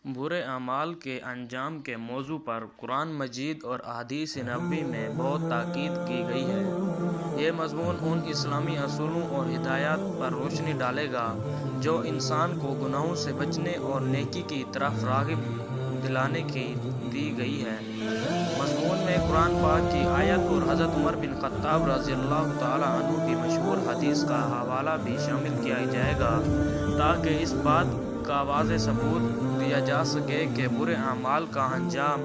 برے اعمال کے انجام کے موضوع پر قرآن مجید اور احادیث نبوی میں بہت تاکید کی گئی ہے۔ یہ مضمون ان اسلامی اصولوں اور ہدایات پر روشنی ڈالے گا جو انسان کو گناہوں سے بچنے اور نیکی کی طرف راغب دلانے کی دی گئی ہے۔ مضمون میں قرآن پاک کی آیت اور حضرت عمر بن خطاب رضی اللہ تعالی عنہ کی مشہور حدیث کا حوالہ بھی شامل کیا جائے گا تاکہ اس بات کا واضح ثبوت دیا جا سکے کہ برے اعمال کا انجام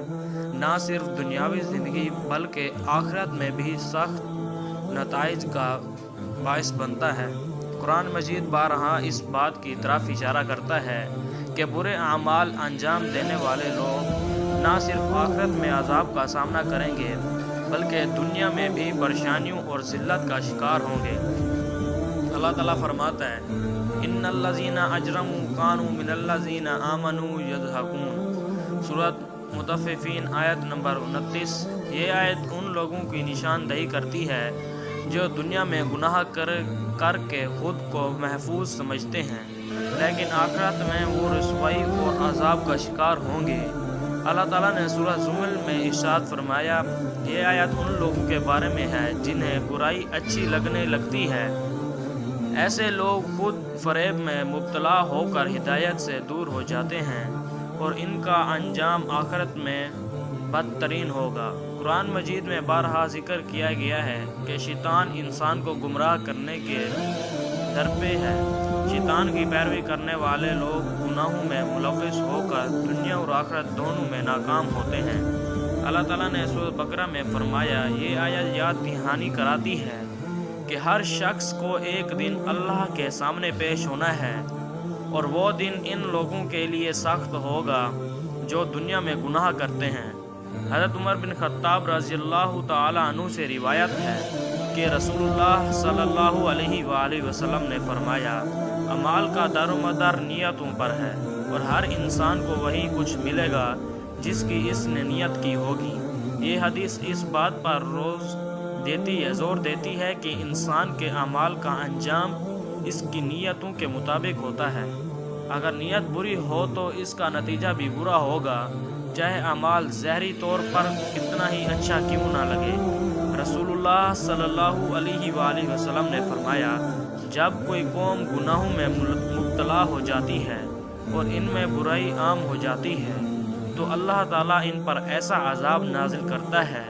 نہ صرف دنیاوی زندگی بلکہ آخرت میں بھی سخت نتائج کا باعث بنتا ہے۔ قرآن مجید بارہا اس بات کی طرف اشارہ کرتا ہے کہ برے اعمال انجام دینے والے لوگ نہ صرف آخرت میں عذاب کا سامنا کریں گے بلکہ دنیا میں بھی پریشانیوں اور ذلت کا شکار ہوں گے۔ اللہ تعالیٰ فرماتا ہے ان الذین اجرموا کانوا من الذین آمنوا یضحکون۔ سورۃ مطففین آیت نمبر 29۔ یہ آیت ان لوگوں کی نشاندہی کرتی ہے جو دنیا میں گناہ کر کے خود کو محفوظ سمجھتے ہیں لیکن آخرت میں وہ رسوائی اور عذاب کا شکار ہوں گے۔ اللہ تعالیٰ نے سورہ زمر میں ارشاد فرمایا یہ آیت ان لوگوں کے بارے میں ہے جنہیں برائی اچھی لگنے لگتی ہے۔ ایسے لوگ خود فریب میں مبتلا ہو کر ہدایت سے دور ہو جاتے ہیں اور ان کا انجام آخرت میں بدترین ہوگا۔ قرآن مجید میں بارہا ذکر کیا گیا ہے کہ شیطان انسان کو گمراہ کرنے کے درپے ہے۔ شیطان کی پیروی کرنے والے لوگ گناہوں میں ملوث ہو کر دنیا اور آخرت دونوں میں ناکام ہوتے ہیں۔ اللہ تعالیٰ نے سورۃ بقرہ میں فرمایا یہ آیت یاد دہانی کراتی ہے کہ ہر شخص کو ایک دن اللہ کے سامنے پیش ہونا ہے اور وہ دن ان لوگوں کے لیے سخت ہوگا جو دنیا میں گناہ کرتے ہیں۔ حضرت عمر بن خطاب رضی اللہ تعالی عنہ سے روایت ہے کہ رسول اللہ صلی اللہ علیہ وآلہ وسلم نے فرمایا اعمال کا در و مدار نیتوں پر ہے اور ہر انسان کو وہی کچھ ملے گا جس کی اس نے نیت کی ہوگی۔ یہ حدیث اس بات پر زور دیتی ہے کہ انسان کے اعمال کا انجام اس کی نیتوں کے مطابق ہوتا ہے۔ اگر نیت بری ہو تو اس کا نتیجہ بھی برا ہوگا چاہے اعمال ظاہری طور پر کتنا ہی اچھا کیوں نہ لگے۔ رسول اللہ صلی اللہ علیہ وآلہ وسلم نے فرمایا جب کوئی قوم گناہوں میں مبتلا ہو جاتی ہے اور ان میں برائی عام ہو جاتی ہے تو اللہ تعالیٰ ان پر ایسا عذاب نازل کرتا ہے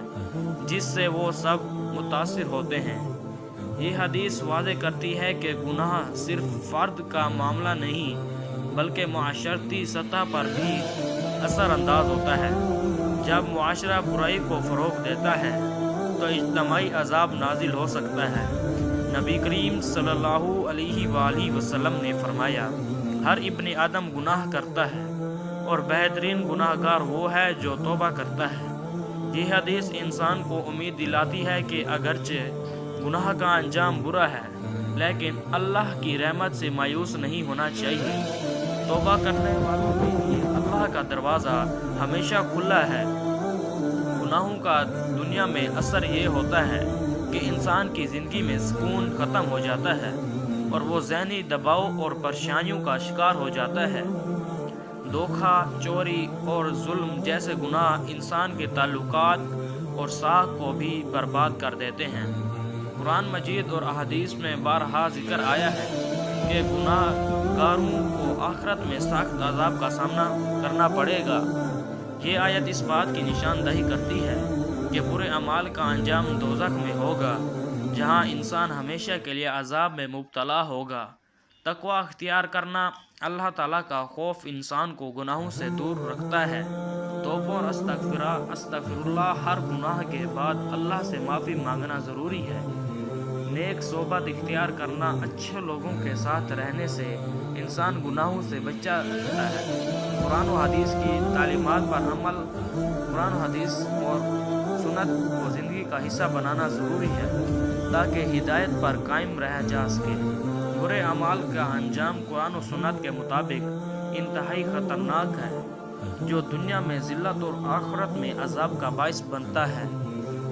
جس سے وہ سب متاثر ہوتے ہیں۔ یہ حدیث واضح کرتی ہے کہ گناہ صرف فرد کا معاملہ نہیں بلکہ معاشرتی سطح پر بھی اثر انداز ہوتا ہے۔ جب معاشرہ برائی کو فروغ دیتا ہے تو اجتماعی عذاب نازل ہو سکتا ہے۔ نبی کریم صلی اللہ علیہ وآلہ وسلم نے فرمایا ہر ابن آدم گناہ کرتا ہے اور بہترین گناہ گار وہ ہے جو توبہ کرتا ہے۔ یہ حدیث انسان کو امید دلاتی ہے کہ اگرچہ گناہ کا انجام برا ہے لیکن اللہ کی رحمت سے مایوس نہیں ہونا چاہیے۔ توبہ کرنے والوں کے لیے اللہ کا دروازہ ہمیشہ کھلا ہے۔ گناہوں کا دنیا میں اثر یہ ہوتا ہے کہ انسان کی زندگی میں سکون ختم ہو جاتا ہے اور وہ ذہنی دباؤ اور پریشانیوں کا شکار ہو جاتا ہے۔ دھوکہ، چوری اور ظلم جیسے گناہ انسان کے تعلقات اور ساکھ کو بھی برباد کر دیتے ہیں۔ قرآن مجید اور احادیث میں بارہا ذکر آیا ہے کہ گناہ گاروں کو آخرت میں سخت عذاب کا سامنا کرنا پڑے گا۔ یہ آیت اس بات کی نشاندہی کرتی ہے کہ برے اعمال کا انجام دوزخ میں ہوگا جہاں انسان ہمیشہ کے لیے عذاب میں مبتلا ہوگا۔ تقوی اختیار کرنا، اللہ تعالیٰ کا خوف انسان کو گناہوں سے دور رکھتا ہے۔ توبہ اور استغفر اللہ، ہر گناہ کے بعد اللہ سے معافی مانگنا ضروری ہے۔ نیک صحبت اختیار کرنا، اچھے لوگوں کے ساتھ رہنے سے انسان گناہوں سے بچ جاتا ہے۔ قرآن و حدیث کی تعلیمات پر عمل، قرآن و حدیث اور سنت کو زندگی کا حصہ بنانا ضروری ہے تاکہ ہدایت پر قائم رہا جا سکے۔ برے اعمال کا انجام قرآن و سنت کے مطابق انتہائی خطرناک ہے جو دنیا میں ذلت اور آخرت میں عذاب کا باعث بنتا ہے۔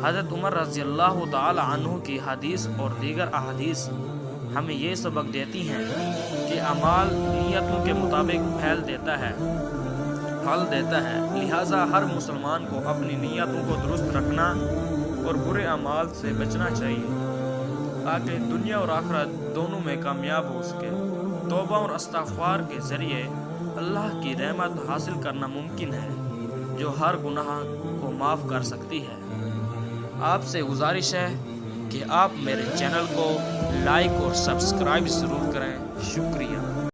حضرت عمر رضی اللہ تعالی عنہ کی حدیث اور دیگر احادیث ہمیں یہ سبق دیتی ہیں کہ اعمال نیتوں کے مطابق پھیل دیتا ہے۔ پھل دیتا ہے۔ لہٰذا ہر مسلمان کو اپنی نیتوں کو درست رکھنا اور برے اعمال سے بچنا چاہیے تاکہ دنیا اور آخرت دونوں میں کامیاب ہو سکے۔ توبہ اور استغفار کے ذریعے اللہ کی رحمت حاصل کرنا ممکن ہے جو ہر گناہ کو معاف کر سکتی ہے۔ آپ سے گزارش ہے کہ آپ میرے چینل کو لائک اور سبسکرائب ضرور کریں۔ شکریہ۔